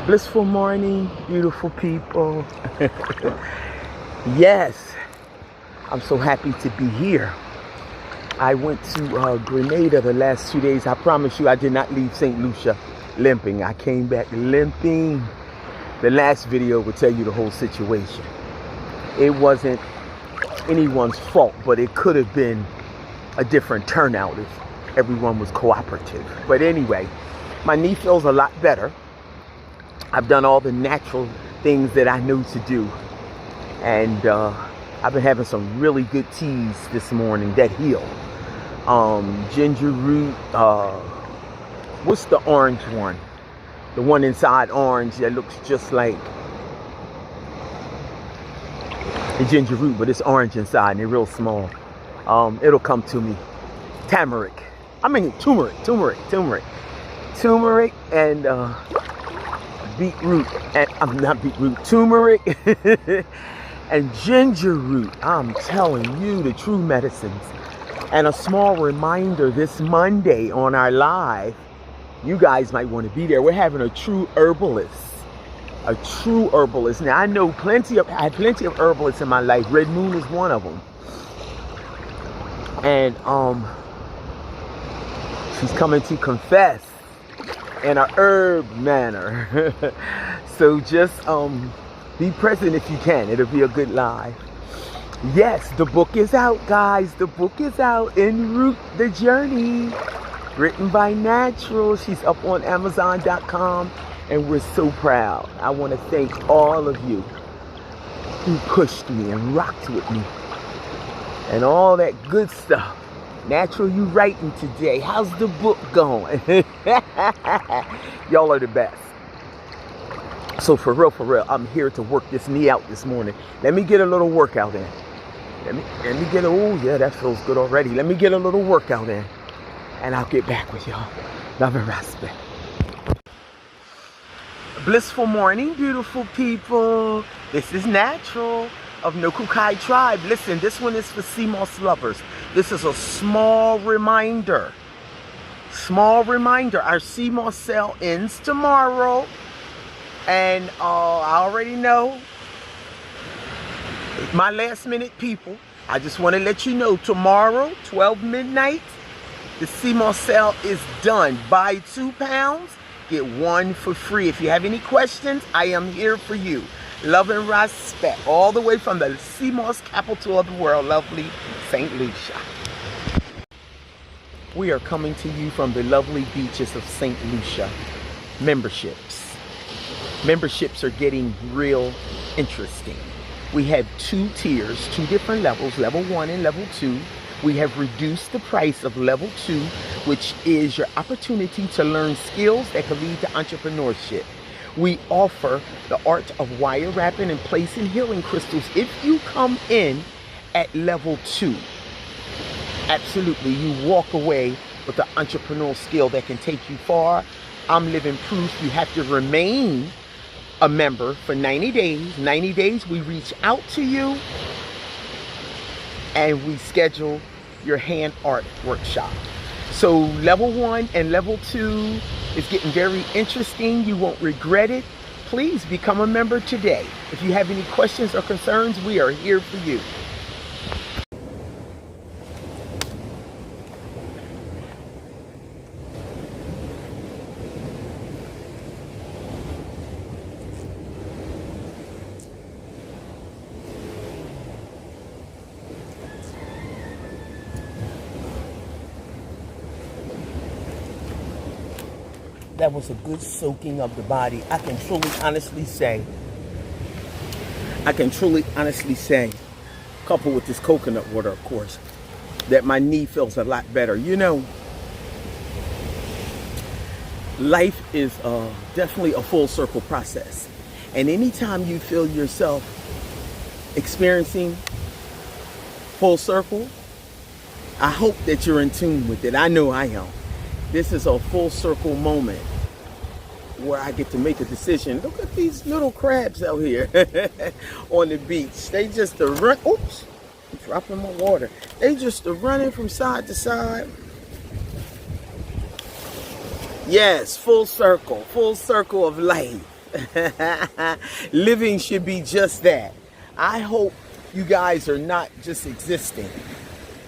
Blissful morning, beautiful people. Yes, I'm so happy to be here. I went to Grenada the last 2 days. I promise you I did not leave St. Lucia limping. I came back limping. The last video will tell you the whole situation. It wasn't anyone's fault, but it could have been a different turnout if everyone was cooperative. But anyway, my knee feels a lot better. I've done all the natural things that I knew to do. And I've been having some really good teas this morning that heal. Ginger root, what's the orange one? The one inside orange that looks just like the ginger root, but it's orange inside and they're real small. It'll come to me. Turmeric and beetroot, and not beetroot, turmeric and ginger root. I'm telling you, the true medicines. And a small reminder, this Monday on our live, you guys might want to be there. We're having a true herbalist. A true herbalist. Now I know I had plenty of herbalists in my life. Red Moon is one of them. And she's coming to confess in a herb manner. So just be present if you can. It'll be a good live. Yes, the book is out, guys. The book is out. En Route the Journey, written by Natural. She's up on Amazon.com, and we're so proud. I want to thank all of you who pushed me and rocked with me and all that good stuff. Natural, you writing today. How's the book going? Y'all are the best. So for real, I'm here to work this knee out this morning. Let me get a little workout in. Let me get oh yeah, that feels good already. Let me get a little workout in, and I'll get back with y'all. Love and respect. Blissful morning, beautiful people. This is Natural of NaturalsTribe. Listen, this one is for sea moss lovers. This is a small reminder. Small reminder. Our sea moss sale ends tomorrow. And I already know my last minute people. I just want to let you know tomorrow, 12 midnight, the sea moss sale is done. Buy 2 pounds, get 1 for free. If you have any questions, I am here for you. Love and respect, all the way from the sea moss capital of the world, lovely St. Lucia. We are coming to you from the lovely beaches of St. Lucia. Memberships are getting real interesting. We have 2 tiers, 2 different levels, level 1 and level 2. We have reduced the price of level 2, which is your opportunity to learn skills that can lead to entrepreneurship. We offer the art of wire wrapping and placing healing crystals if you come in at level 2. Absolutely, you walk away with an entrepreneurial skill that can take you far. I'm living proof. You have to remain a member for 90 days. 90 days, we reach out to you and we schedule your hand art workshop. So level 1 and level 2 is getting very interesting. You won't regret it. Please become a member today. If you have any questions or concerns, we are here for you. That was a good soaking of the body. I can truly honestly say, coupled with this coconut water, of course, that my knee feels a lot better. You know, life is definitely a full circle process. And anytime you feel yourself experiencing full circle, I hope that you're in tune with it. I know I am. This is a full circle moment where I get to make a decision. Look at these little crabs out here on the beach. They just run. Oops, I'm dropping my water. They just running from side to side. Yes, full circle of life. Living should be just that. I hope you guys are not just existing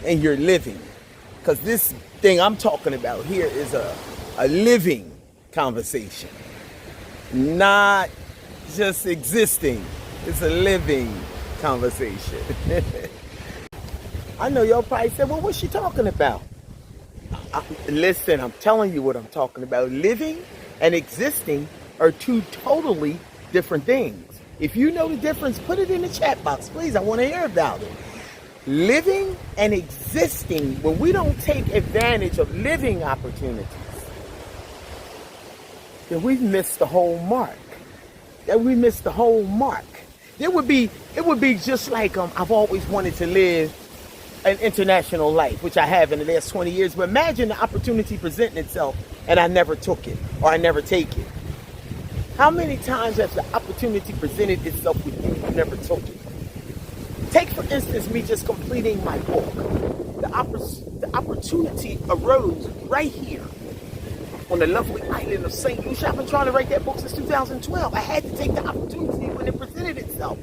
and you're living. Because this thing I'm talking about here is a living conversation. Not just existing. It's a living conversation. I know y'all probably said, well, what's she talking about? Listen, I'm telling you what I'm talking about. Living and existing are two totally different things. If you know the difference, put it in the chat box, please. I want to hear about it. Living and existing, when we don't take advantage of living opportunities, then we've missed the whole mark. It would be just like I've always wanted to live an international life, which I have in the last 20 years. But imagine the opportunity presenting itself and I never took it, or I never take it. How many times has the opportunity presented itself with you and you never took it? Take, for instance, me just completing my book. The opportunity arose right here on the lovely island of St. Lucia. I've been trying to write that book since 2012. I had to take the opportunity when it presented itself.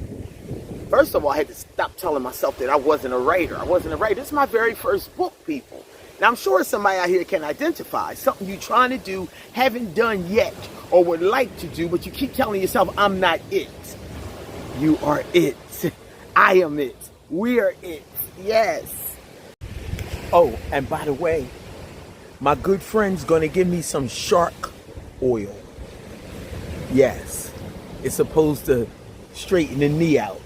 First of all, I had to stop telling myself that I wasn't a writer. This is my very first book, people. Now, I'm sure somebody out here can identify something you're trying to do, haven't done yet, or would like to do, but you keep telling yourself, I'm not it. You are it. I am it. We are it. Yes. Oh, and by the way, my good friend's going to give me some shark oil. Yes. It's supposed to straighten the knee out.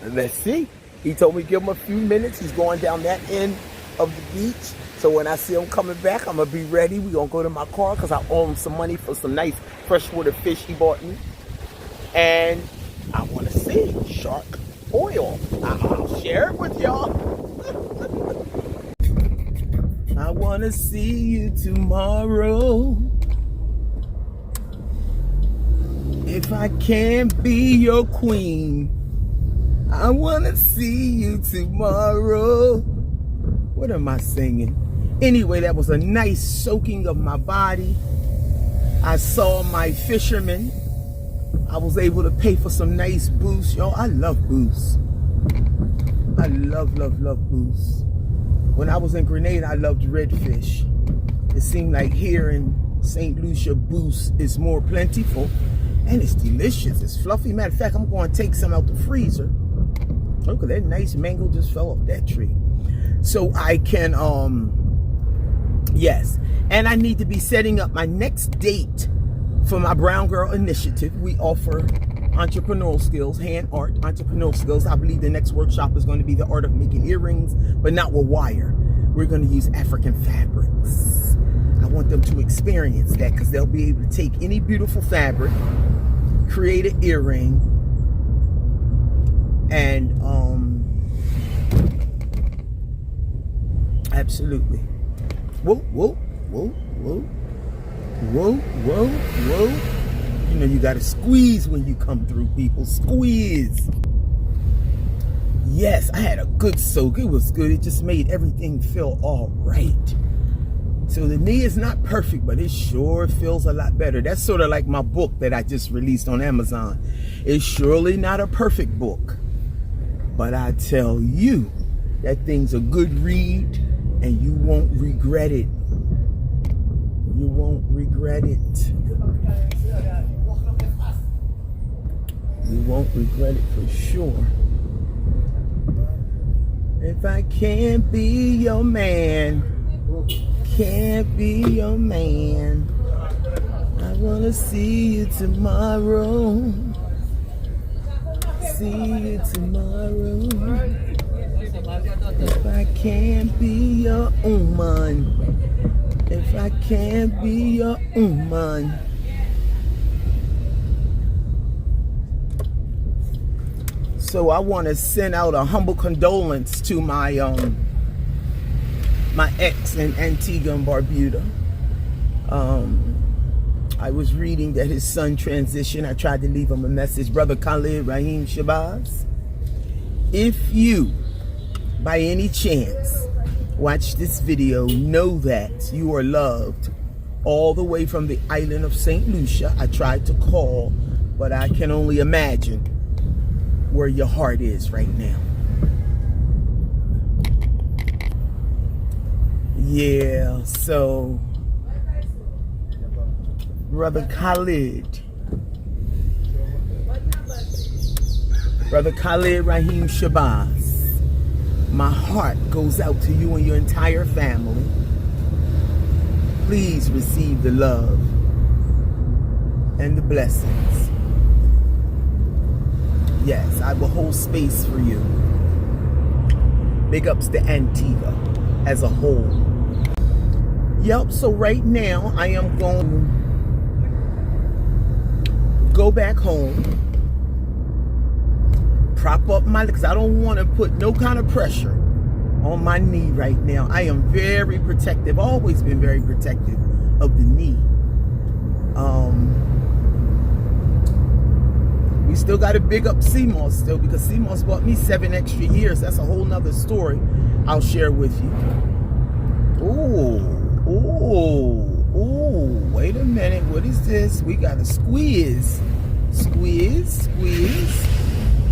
Let's see. He told me give him a few minutes. He's going down that end of the beach. So when I see him coming back, I'm going to be ready. We're going to go to my car because I owe him some money for some nice freshwater fish he bought me. And I want to see shark oil. I'll share it with y'all. I want to see you tomorrow. If I can't be your queen, I want to see you tomorrow. What am I singing? Anyway, that was a nice soaking of my body. I saw my fisherman. I was able to pay for some nice booze. Yo, I love booze. I love booze. When I was in Grenada, I loved redfish. It seemed like here in St. Lucia, booze is more plentiful. And it's delicious. It's fluffy. Matter of fact, I'm going to take some out the freezer. Look at that nice mango just fell off that tree. So I can, yes. And I need to be setting up my next date for my Brown Girl Initiative. We offer entrepreneurial skills, hand art, entrepreneurial skills. I believe the next workshop is going to be the art of making earrings, but not with wire. We're going to use African fabrics. I want them to experience that because they'll be able to take any beautiful fabric, create an earring, and absolutely. Whoa, whoa, whoa, whoa, whoa, whoa, whoa. You know you gotta squeeze when you come through, people. Squeeze. Yes, I had a good soak. It was good. It just made everything feel all right. So the knee is not perfect, but it sure feels a lot better. That's sort of like my book that I just released on Amazon. It's surely not a perfect book, but I tell you, that thing's a good read, and you won't regret it. You won't regret it. You won't regret it for sure. If I can't be your man, can't be your man, I wanna see you tomorrow. See you tomorrow. If I can't be your woman, if I can't be your woman. So I want to send out a humble condolence to my my ex in Antigua and Barbuda. I was reading that his son transitioned. I tried to leave him a message. Brother Khalid Rahim Shabazz, if you, by any chance, watch this video, know that you are loved all the way from the island of St. Lucia. I tried to call, but I can only imagine where your heart is right now. Yeah, so Brother Khalid Rahim Shabazz, my heart goes out to you and your entire family. Please receive the love and the blessings. Yes, I will hold space for you. Big ups to Antigua as a whole. Yep, so right now I am going to go back home, prop up my, because I don't want to put no kind of pressure on my knee right now. I am very protective, always been very protective of the knee. We still got to big up CMOS still, because CMOS bought me 7 extra years. That's a whole nother story I'll share with you. Ooh, wait a minute. What is this? We got a squeeze. Squeeze.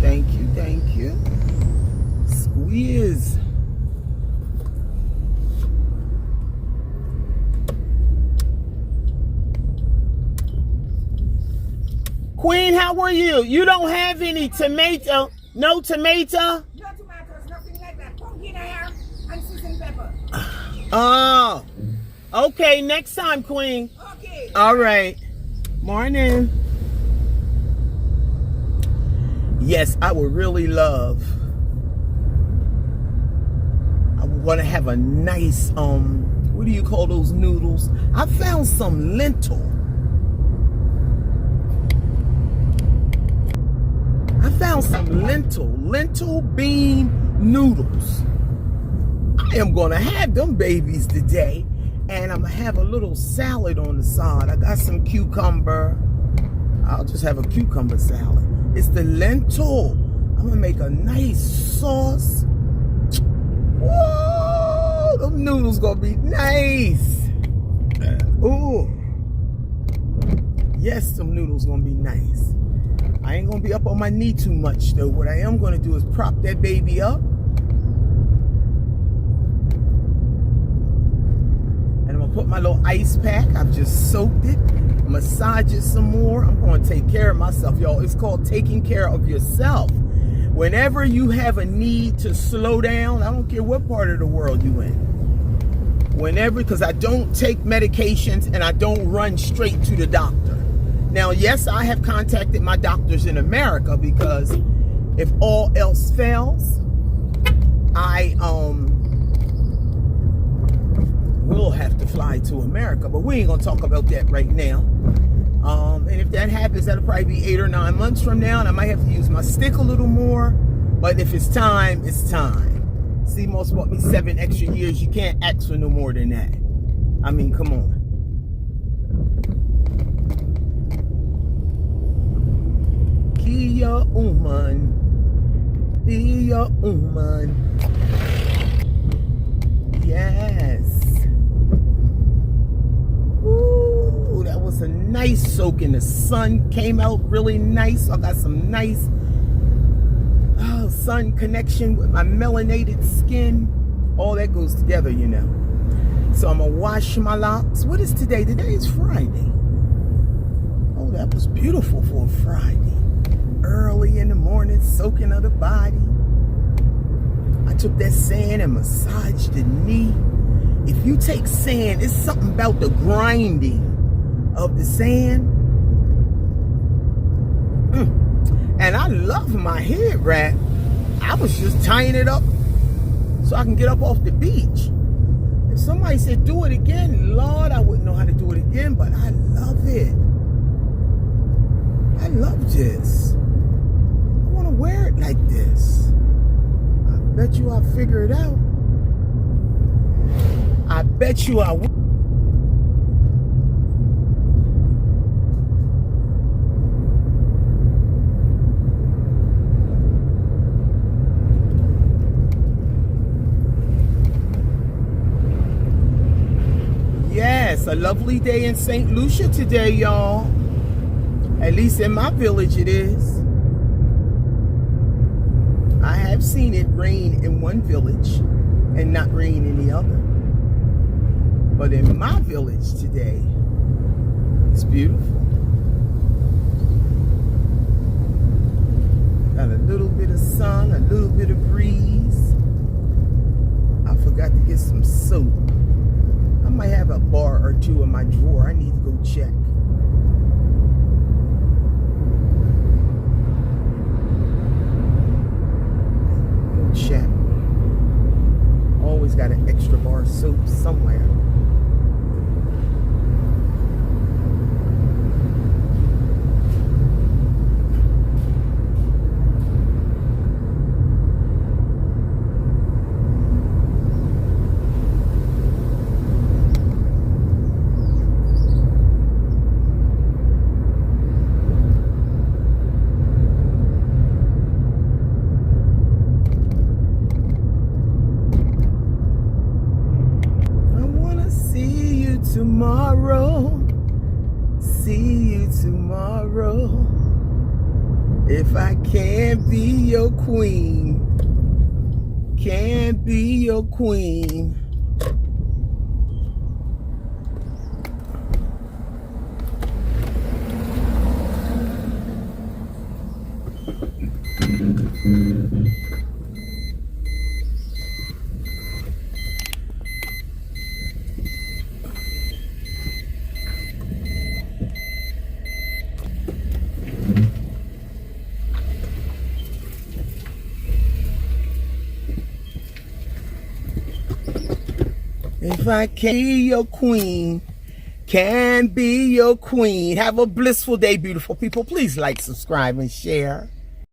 Thank you. Squeeze. Queen, how are you? You don't have any tomato? No tomato? No tomatoes, nothing like that. Pumpkin I have and seasoned pepper. Oh, okay. Next time, Queen. Okay. All right. Morning. Yes, I would really love. I want to have a nice, what do you call those noodles? I found some lentil. Lentil bean noodles. I am going to have them babies today. And I'm going to have a little salad on the side. I got some cucumber. I'll just have a cucumber salad. It's the lentil. I'm going to make a nice sauce. Whoa, those noodles going to be nice. Ooh. Yes, some noodles going to be nice. I ain't going to be up on my knee too much, though. What I am going to do is prop that baby up. And I'm going to put my little ice pack. I've just soaked it. Massage it some more. I'm going to take care of myself, y'all. It's called taking care of yourself. Whenever you have a need to slow down, I don't care what part of the world you in. Whenever, because I don't take medications and I don't run straight to the doctor. Now, yes, I have contacted my doctors in America, because if all else fails, I will have to fly to America. But we ain't going to talk about that right now. And if that happens, that'll probably be 8 or 9 months from now, and I might have to use my stick a little more. But if it's time, it's time. CMOS bought me 7 extra years. You can't ask for no more than that. I mean, come on. Kia Uman. Yes. Ooh, that was a nice soak in the sun. Came out really nice. I got some nice sun connection with my melanated skin. All that goes together, you know. So I'm gonna wash my locks. What is today? Today is Friday. Oh, that was beautiful for a Friday. Early in the morning, soaking of the body. I took that sand and massaged the knee. If you take sand, it's something about the grinding of the sand. And I love my head wrap. I was just tying it up so I can get up off the beach. If somebody said do it again, Lord, I wouldn't know how to do it again, but I love it. I love this. I want to wear it like this. I bet you I'll figure it out. I bet you I will. Yes, It's a lovely day in St. Lucia today, y'all. At least in my village it is. I have seen it rain in one village and not rain in the other. But in my village today, it's beautiful. Got a little bit of sun, a little bit of breeze. I forgot to get some soap. I might have a bar or two in my drawer. I need to go check. Check. Always got an extra bar of soap somewhere. Tomorrow, see you tomorrow. If I can't be your queen, can't be your queen. If I can't be your queen, can be your queen. Have a blissful day, beautiful people. Please like, subscribe, and share.